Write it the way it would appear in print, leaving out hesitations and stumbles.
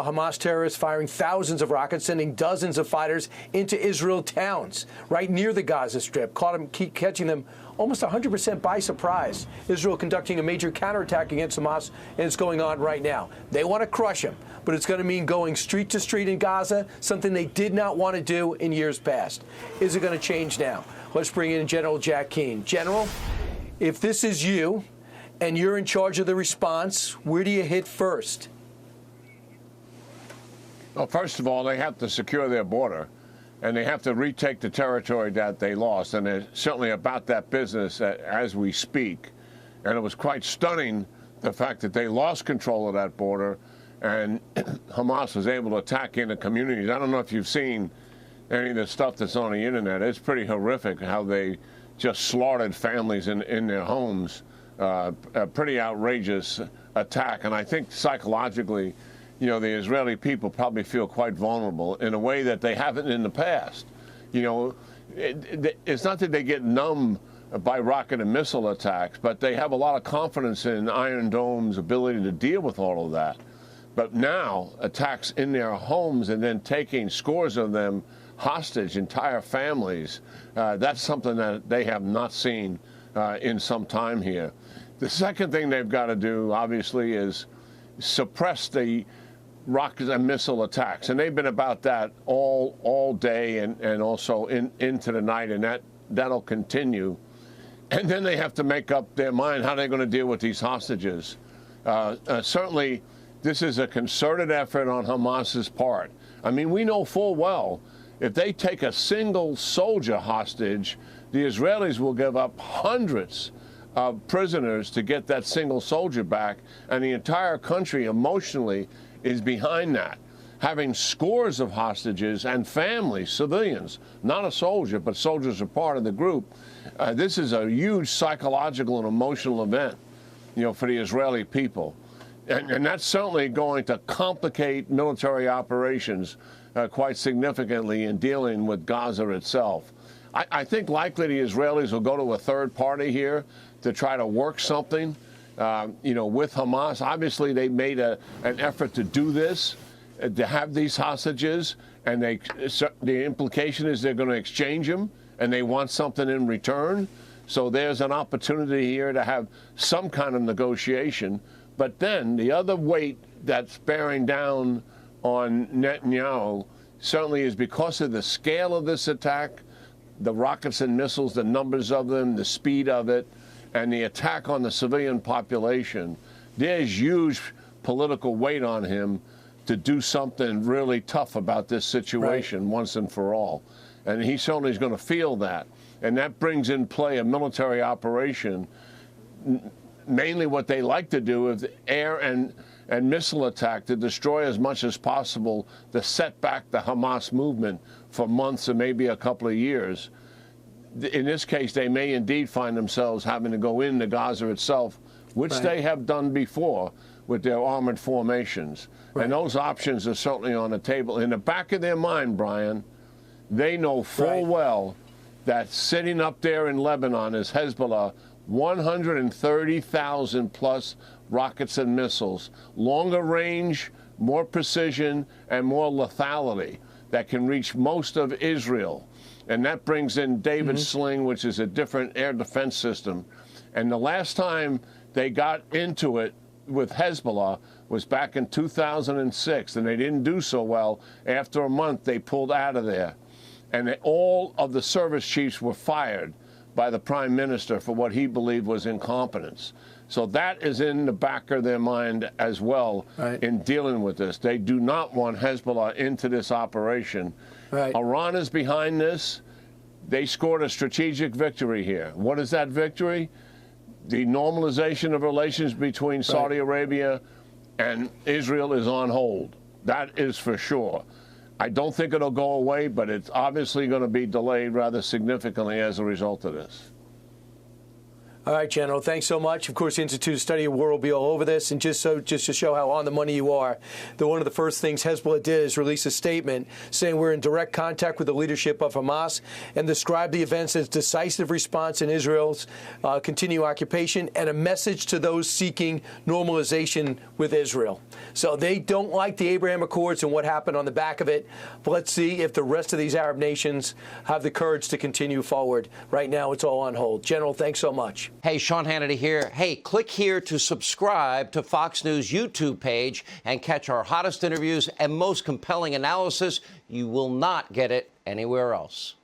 Hamas terrorists firing thousands of rockets, sending dozens of fighters into Israel towns right near the Gaza Strip, catching them almost 100% by surprise. Israel conducting a major counterattack against Hamas, and it's going on right now. They want to crush them, but it's going to mean going street to street in Gaza, something they did not want to do in years past. Is it going to change now? Let's bring in General Jack Keane. General, if this is you and you're in charge of the response, where do you hit first? Well, first of all, they have to secure their border, and they have to retake the territory that they lost, and they're certainly about that business as we speak. And it was quite stunning, the fact that they lost control of that border, and Hamas was able to attack into communities. I don't know if you've seen any of the stuff that's on the internet. It's pretty horrific how they just slaughtered families in their homes. A pretty outrageous attack, and I think psychologically, you know, the Israeli people probably feel quite vulnerable in a way that they haven't in the past. You know, it's not that they get numb by rocket and missile attacks, but they have a lot of confidence in Iron Dome's ability to deal with all of that. But now, attacks in their homes and then taking scores of them hostage, entire families, that's something that they have not seen in some time here. The second thing they've got to do, obviously, is suppress the rocket and missile attacks, and they've been about that all day and also into the night, and that'll continue. And then they have to make up their mind how they're going to deal with these hostages. Certainly, this is a concerted effort on Hamas's part. I mean, we know full well if they take a single soldier hostage, the Israelis will give up hundreds of prisoners to get that single soldier back, and the entire country emotionally is behind that. Having scores of hostages and families, civilians, not a soldier, but soldiers are part of the group. This is a huge psychological and emotional event, you know, for the Israeli people. And that's certainly going to complicate military operations quite significantly in dealing with Gaza itself. I think likely the Israelis will go to a third party here to try to work something you know, with Hamas. Obviously, they made an effort to do this, to have these hostages, and the implication is they're going to exchange them, and they want something in return. So there's an opportunity here to have some kind of negotiation. But then the other weight that's bearing down on Netanyahu certainly is because of the scale of this attack, the rockets and missiles, the numbers of them, the speed of it, and the attack on the civilian population. There's huge political weight on him to do something really tough about this situation once and for all. And he certainly is going to feel that. And that brings in play a military operation. Mainly what they like to do is air and missile attack to destroy as much as possible, to set back the Hamas movement for months or maybe a couple of years. In this case, they may indeed find themselves having to go into Gaza itself, which they have done before with their armored formations. And those options are certainly on the table. In the back of their mind, Brian, they know full well that sitting up there in Lebanon is Hezbollah, 130,000 plus rockets and missiles, longer range, more precision, and more lethality that can reach most of Israel. And that brings in David Sling, which is a different air defense system. And the last time they got into it with Hezbollah was back in 2006, and they didn't do so well. After a month, they pulled out of there. And all of the service chiefs were fired by the prime minister for what he believed was incompetence. So that is in the back of their mind as well in dealing with this. They do not want Hezbollah into this operation. Iran is behind this. They scored a strategic victory here. What is that victory? The normalization of relations between Saudi Arabia and Israel is on hold. That is for sure. I don't think it'll go away, but it's obviously going to be delayed rather significantly as a result of this. All right, General, thanks so much. Of course, the Institute of Study of War will be all over this. And just to show how on the money you are, one of the first things Hezbollah did is release a statement saying we're in direct contact with the leadership of Hamas and describe the events as decisive response in Israel's continued occupation and a message to those seeking normalization with Israel. So they don't like the Abraham Accords and what happened on the back of it. But let's see if the rest of these Arab nations have the courage to continue forward. Right now, it's all on hold. General, thanks so much. Hey, Sean Hannity here. Hey, click here to subscribe to Fox News YouTube page and catch our hottest interviews and most compelling analysis. You will not get it anywhere else.